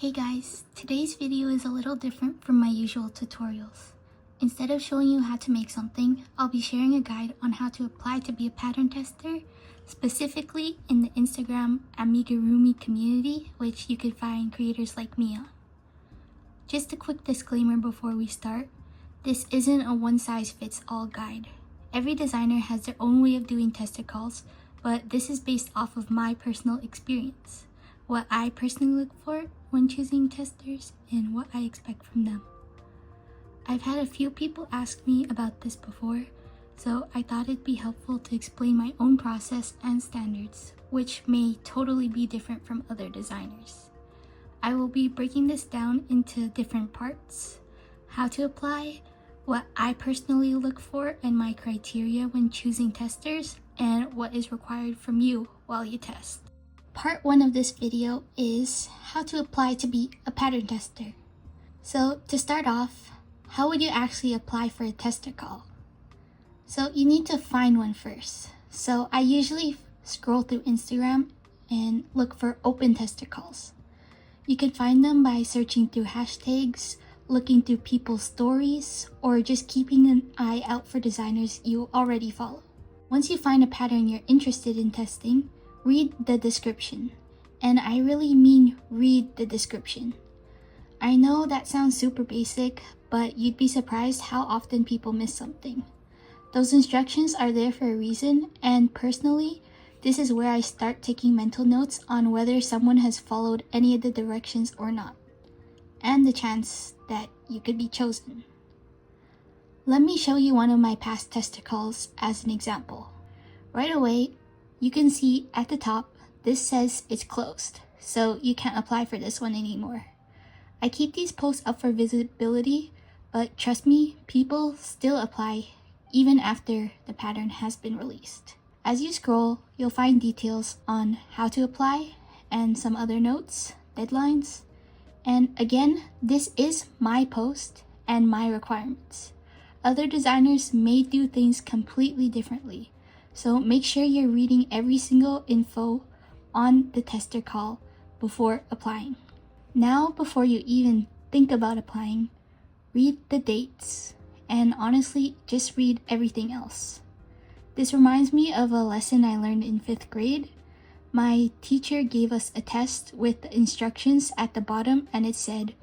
Hey guys, today's video is a little different from my usual tutorials. Instead of showing you how to make something, I'll be sharing a guide on how to apply to be a pattern tester, specifically in the Instagram amigurumi community, which you can find creators like me on. Just a quick disclaimer before we start, this isn't a one-size-fits-all guide. Every designer has their own way of doing tester calls, but this is based off of my personal experience, what I personally look for when choosing testers, and what I expect from them. I've had a few people ask me about this before, so I thought it'd be helpful to explain my own process and standards, which may totally be different from other designers. I will be breaking this down into different parts, how to apply, what I personally look for, and my criteria when choosing testers, and what is required from you while you test. Part 1 of this video is how to apply to be a pattern tester. So to start off, how would you actually apply for a tester call? So you need to find one first. So I usually scroll through Instagram and look for open tester calls. You can find them by searching through hashtags, looking through people's stories, or just keeping an eye out for designers you already follow. Once you find a pattern you're interested in testing, read the description. And I really mean read the description. I know that sounds super basic, but you'd be surprised how often people miss something. Those instructions are there for a reason, and personally, this is where I start taking mental notes on whether someone has followed any of the directions or not, and the chance that you could be chosen. Let me show you one of my past tester calls as an example. Right away, you can see at the top, this says it's closed, so you can't apply for this one anymore. I keep these posts up for visibility, but trust me, people still apply even after the pattern has been released. As you scroll, you'll find details on how to apply and some other notes, deadlines. And again, this is my post and my requirements. Other designers may do things completely differently. So make sure you're reading every single info on the tester call before applying. Now, before you even think about applying, read the dates, and honestly, just read everything else. This reminds me of a lesson I learned in 5th grade. My teacher gave us a test with the instructions at the bottom, and it said,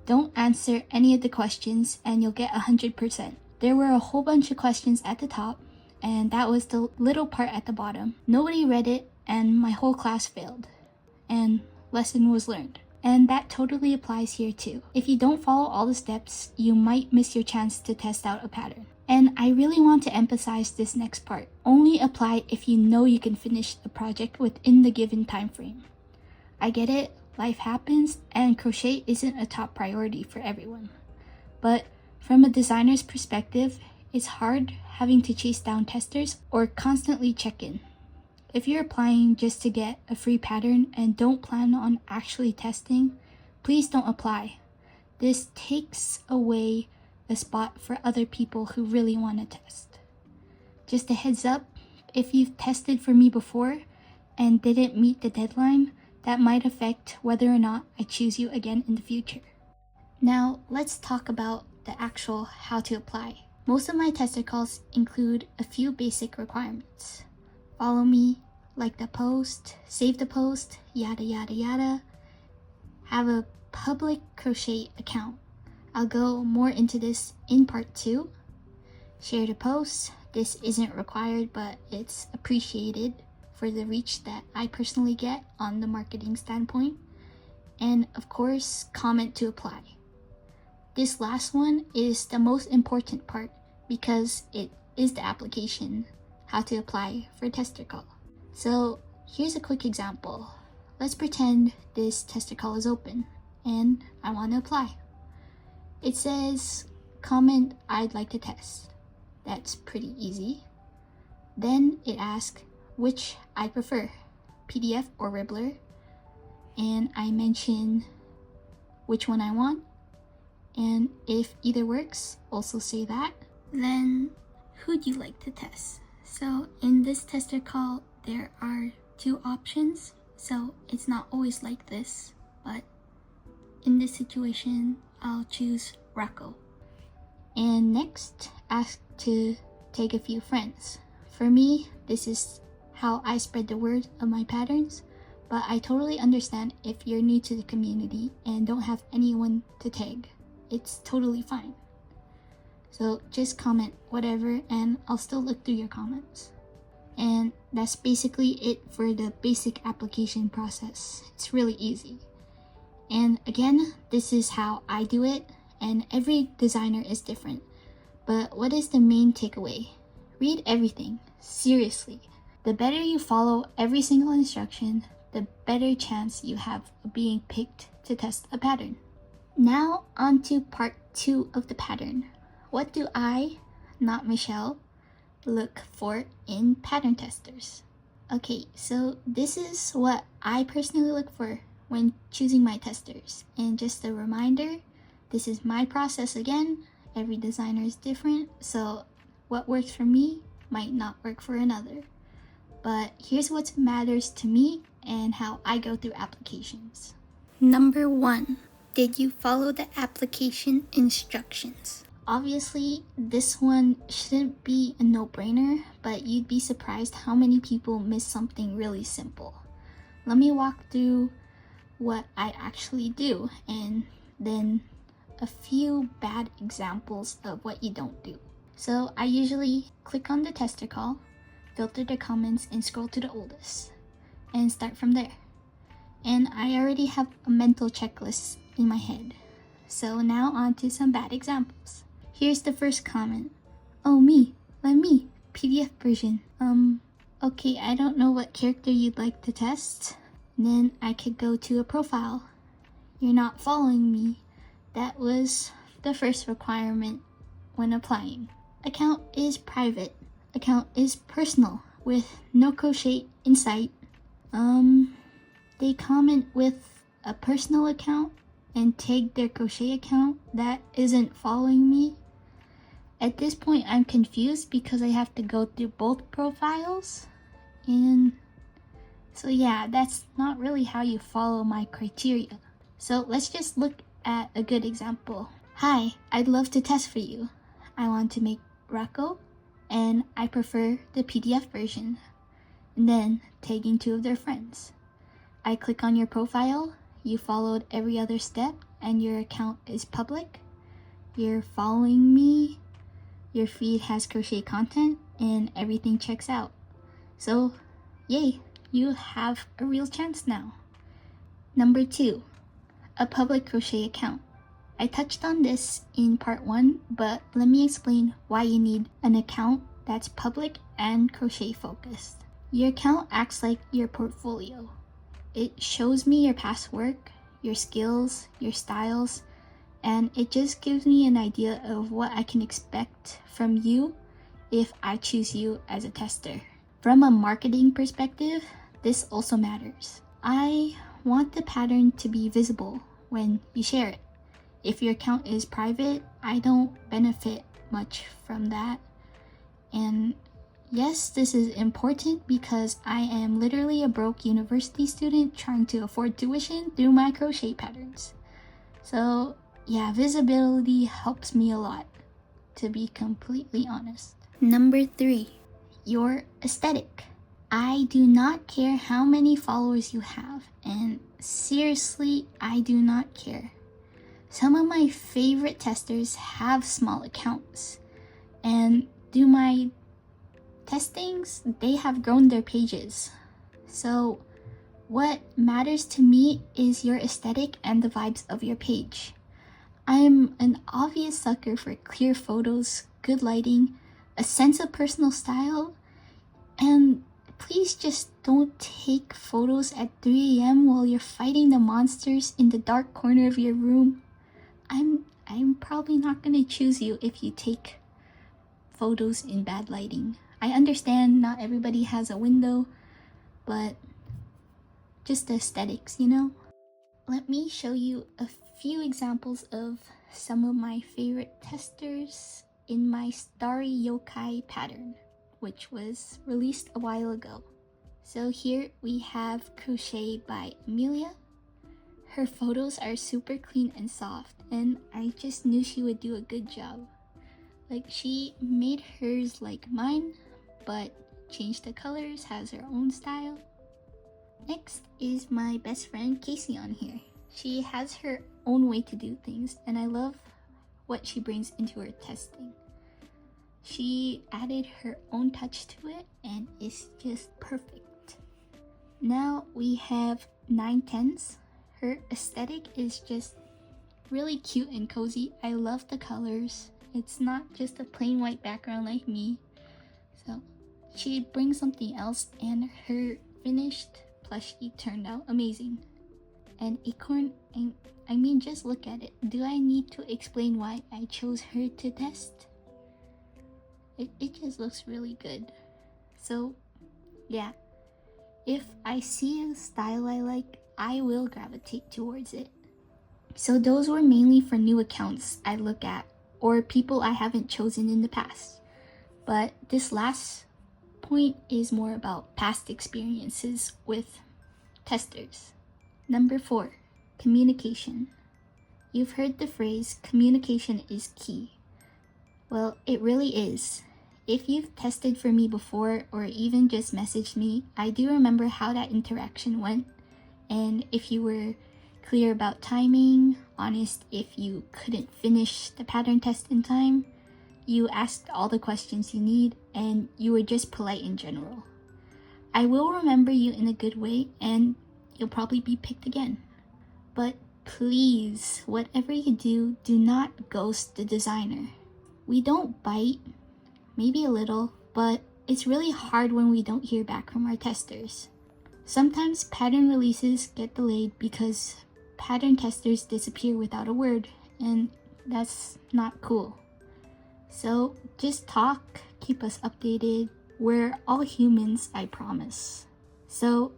"Don't answer any of the questions and you'll get 100%. There were a whole bunch of questions at the top, and that was the little part at the bottom. Nobody read it, and my whole class failed. And lesson was learned. And that totally applies here too. If you don't follow all the steps, you might miss your chance to test out a pattern. And I really want to emphasize this next part. Only apply if you know you can finish the project within the given time frame. I get it, life happens, and crochet isn't a top priority for everyone. But from a designer's perspective, it's hard having to chase down testers or constantly check in. If you're applying just to get a free pattern and don't plan on actually testing, please don't apply. This takes away the spot for other people who really want to test. Just a heads up, if you've tested for me before and didn't meet the deadline, that might affect whether or not I choose you again in the future. Now, let's talk about the actual how to apply. Most of my tester calls include a few basic requirements. Follow me, like the post, save the post, yada yada yada. Have a public crochet account. I'll go more into this in part 2. Share the post. This isn't required, but it's appreciated for the reach that I personally get on the marketing standpoint. And of course, comment to apply. This last one is the most important part because it is the application, how to apply for a tester call. So here's a quick example. Let's pretend this tester call is open and I want to apply. It says, comment I'd like to test. That's pretty easy. Then it asks which I prefer, PDF or Ribbler. And I mention which one I want. And if either works, also say that. Then who'd you like to test? So in this tester call, there are 2 options. So it's not always like this, but in this situation, I'll choose Rocco. And next, ask to take a few friends. For me, this is how I spread the word of my patterns, but I totally understand if you're new to the community and don't have anyone to tag. It's totally fine. So just comment whatever and I'll still look through your comments. And that's basically it for the basic application process. It's really easy. And again, this is how I do it, and every designer is different. But what is the main takeaway? Read everything, seriously. The better you follow every single instruction, the better chance you have of being picked to test a pattern. Now on to part 2 of the pattern. What do I, not Michelle, look for in pattern testers? Okay, so this is what I personally look for when choosing my testers. And just a reminder, this is my process again. Every designer is different, so what works for me might not work for another. But here's what matters to me and how I go through applications. Number 1, did you follow the application instructions? Obviously, this one shouldn't be a no-brainer, but you'd be surprised how many people miss something really simple. Let me walk through what I actually do and then a few bad examples of what you don't do. So I usually click on the tester call, filter the comments and scroll to the oldest and start from there. And I already have a mental checklist in my head. So now on to some bad examples. Here's the first comment. Oh me, let me, PDF version. Okay, I don't know what character you'd like to test. Then I could go to a profile. You're not following me. That was the first requirement when applying. Account is private. Account is personal with no crochet in sight. They comment with a personal account and tag their crochet account that isn't following me. At this point, I'm confused because I have to go through both profiles. And so yeah, that's not really how you follow my criteria. So let's just look at a good example. Hi, I'd love to test for you. I want to make Rocco and I prefer the PDF version. And then tagging 2 of their friends. I click on your profile, you followed every other step and your account is public. You're following me, your feed has crochet content and everything checks out. So yay, you have a real chance now. Number 2, a public crochet account. I touched on this in part 1, but let me explain why you need an account that's public and crochet focused. Your account acts like your portfolio. It shows me your past work, your skills, your styles, and it just gives me an idea of what I can expect from you if I choose you as a tester. From a marketing perspective, this also matters. I want the pattern to be visible when you share it. If your account is private, I don't benefit much from that. And yes, this is important because I am literally a broke university student trying to afford tuition through my crochet patterns. So yeah, visibility helps me a lot, to be completely honest. Number 3, your aesthetic. I do not care how many followers you have, and seriously, I do not care. Some of my favorite testers have small accounts, and through my testings, they have grown their pages. So what matters to me is your aesthetic and the vibes of your page. I'm an obvious sucker for clear photos, good lighting, a sense of personal style, and please just don't take photos at 3 a.m. while you're fighting the monsters in the dark corner of your room. I'm probably not gonna choose you if you take photos in bad lighting. I understand not everybody has a window, but just the aesthetics, you know? Let me show you a few examples of some of my favorite testers in my Starry Yokai pattern, which was released a while ago. So here we have Crochet by Amelia. Her photos are super clean and soft, and I just knew she would do a good job. Like, she made hers like mine, but changed the colors, has her own style. Next is my best friend Casey on here. She has her own way to do things, and I love what she brings into her testing. She added her own touch to it, and it's just perfect. Now we have 910s. Her aesthetic is just really cute and cozy. I love the colors. It's not just a plain white background like me. So she brings something else, and her finished plushie turned out amazing. And Acorn, I mean, just look at it. Do I need to explain why I chose her to test? It just looks really good. So yeah, if I see a style I like, I will gravitate towards it. So those were mainly for new accounts I look at, or people I haven't chosen in the past. But this last point is more about past experiences with testers. Number 4, communication. You've heard the phrase, communication is key. Well, it really is. If you've tested for me before, or even just messaged me, I do remember how that interaction went. And if you were clear about timing, honest if you couldn't finish the pattern test in time, you asked all the questions you need, and you were just polite in general. I will remember you in a good way, and you'll probably be picked again. But please, whatever you do, do not ghost the designer. We don't bite, maybe a little, but it's really hard when we don't hear back from our testers. Sometimes pattern releases get delayed because pattern testers disappear without a word, and that's not cool. So just talk, keep us updated. We're all humans, I promise. So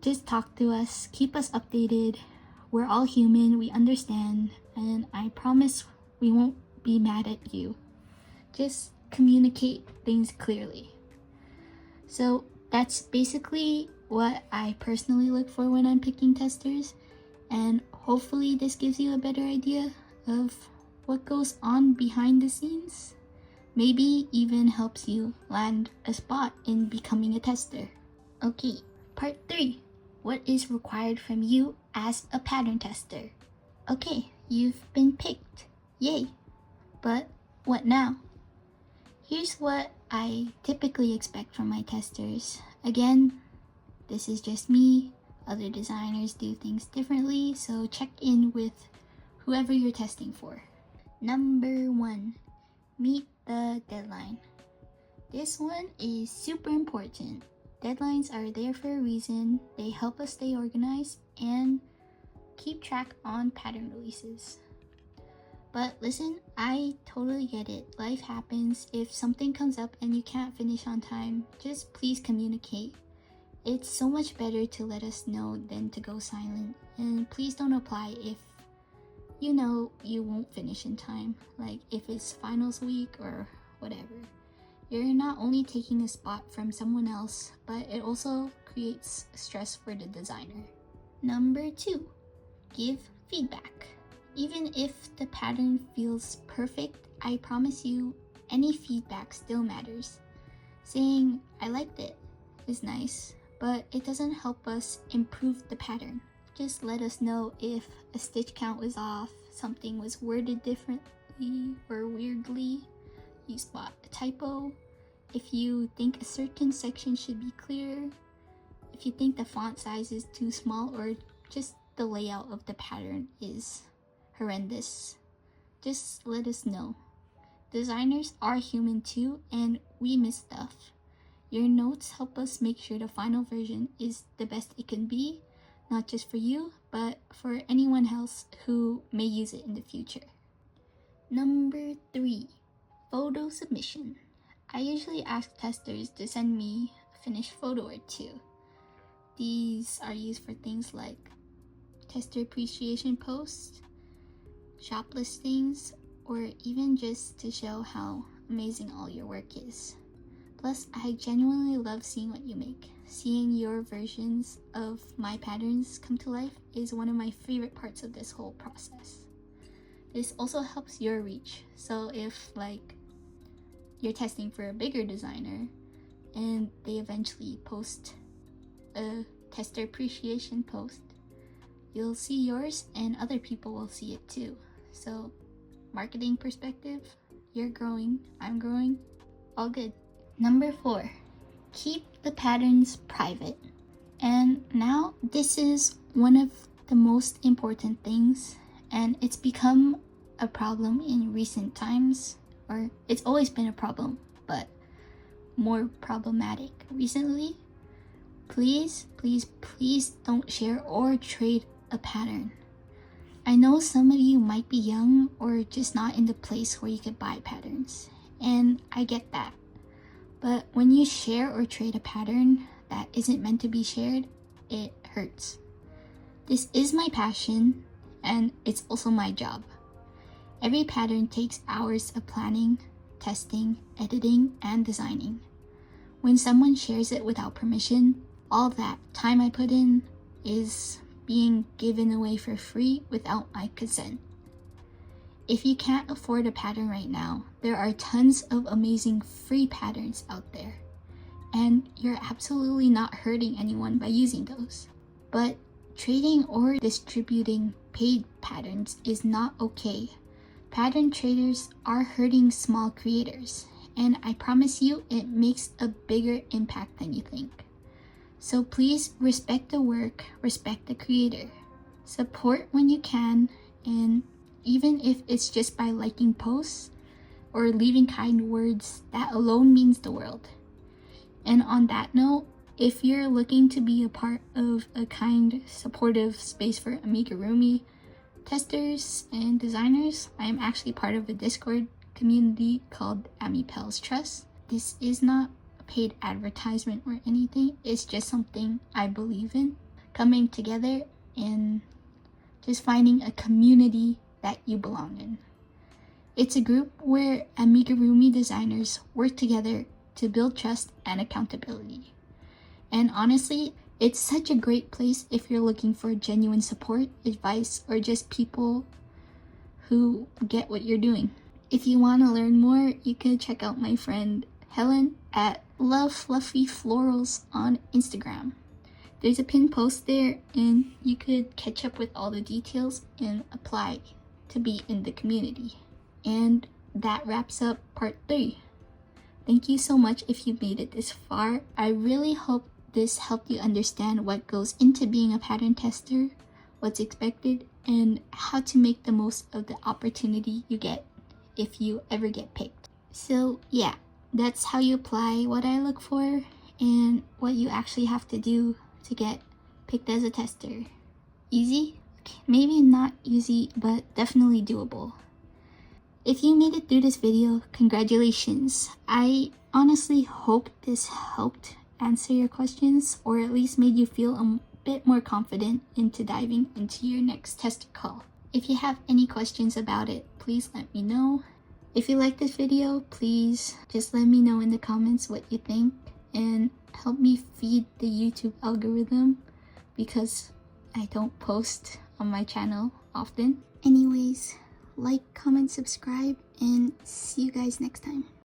just talk to us, keep us updated. We're all human, we understand, and I promise we won't be mad at you. Just communicate things clearly. So that's basically what I personally look for when I'm picking testers, and hopefully this gives you a better idea of what goes on behind the scenes. Maybe even helps you land a spot in becoming a tester. Okay, part 3. What is required from you as a pattern tester? Okay, you've been picked. Yay! But what now? Here's what I typically expect from my testers. Again, this is just me. Other designers do things differently, so check in with whoever you're testing for. Number 1, meet the deadline. This one is super important. Deadlines are there for a reason. They help us stay organized and keep track on pattern releases. But listen, I totally get it. Life happens. If something comes up and you can't finish on time, just please communicate. It's so much better to let us know than to go silent. And please don't apply if you know you won't finish in time, like if it's finals week or whatever. You're not only taking a spot from someone else, but it also creates stress for the designer. Number 2, give feedback. Even if the pattern feels perfect, I promise you any feedback still matters. Saying I liked it is nice, but it doesn't help us improve the pattern. Just let us know if a stitch count was off, something was worded differently or weirdly, you spot a typo, if you think a certain section should be clearer, if you think the font size is too small, or just the layout of the pattern is horrendous. Just let us know. Designers are human too, and we miss stuff. Your notes help us make sure the final version is the best it can be, not just for you, but for anyone else who may use it in the future. Number 3, photo submission. I usually ask testers to send me a finished photo or 2. These are used for things like tester appreciation posts, shop listings, or even just to show how amazing all your work is. Plus, I genuinely love seeing what you make. Seeing your versions of my patterns come to life is one of my favorite parts of this whole process. This also helps your reach. So if like you're testing for a bigger designer and they eventually post a tester appreciation post, you'll see yours and other people will see it too. So marketing perspective, you're growing, I'm growing, all good. Number 4, keep the patterns private. And now this is one of the most important things, and it's become a problem in recent times, or it's always been a problem, but more problematic recently. Please don't share or trade a pattern. I know some of you might be young or just not in the place where you could buy patterns, and I get that. But when you share or trade a pattern that isn't meant to be shared, it hurts. This is my passion, and it's also my job. Every pattern takes hours of planning, testing, editing, and designing. When someone shares it without permission, all that time I put in is being given away for free without my consent. If you can't afford a pattern right now, there are tons of amazing free patterns out there, and you're absolutely not hurting anyone by using those. But trading or distributing paid patterns is not okay. Pattern traders are hurting small creators, and I promise you it makes a bigger impact than you think. So please respect the work, respect the creator. Support when you can, and even if it's just by liking posts or leaving kind words, that alone means the world. And on that note, if you're looking to be a part of a kind, supportive space for amigurumi testers and designers, I am actually part of a Discord community called Amipel's Trust. This is not a paid advertisement or anything, it's just something I believe in. Coming together and just finding a community that you belong in. It's a group where amigurumi designers work together to build trust and accountability. And honestly, it's such a great place if you're looking for genuine support, advice, or just people who get what you're doing. If you want to learn more, you can check out my friend Helen at Love Fluffy Florals on Instagram. There's a pinned post there, and you could catch up with all the details and apply to be in the community. And that wraps up part 3. Thank you so much if you made it this far. I really hope this helped you understand what goes into being a pattern tester, what's expected, and how to make the most of the opportunity you get if you ever get picked. So yeah, that's how you apply, what I look for, and what you actually have to do to get picked as a tester. Easy? Okay, maybe not easy, but definitely doable. If you made it through this video, congratulations. I honestly hope this helped answer your questions, or at least made you feel a bit more confident into diving into your next tester call. If you have any questions about it, please let me know. If you like this video, please just let me know in the comments what you think, and help me feed the YouTube algorithm, because I don't post on my channel often. Anyways, like, comment, subscribe, and see you guys next time.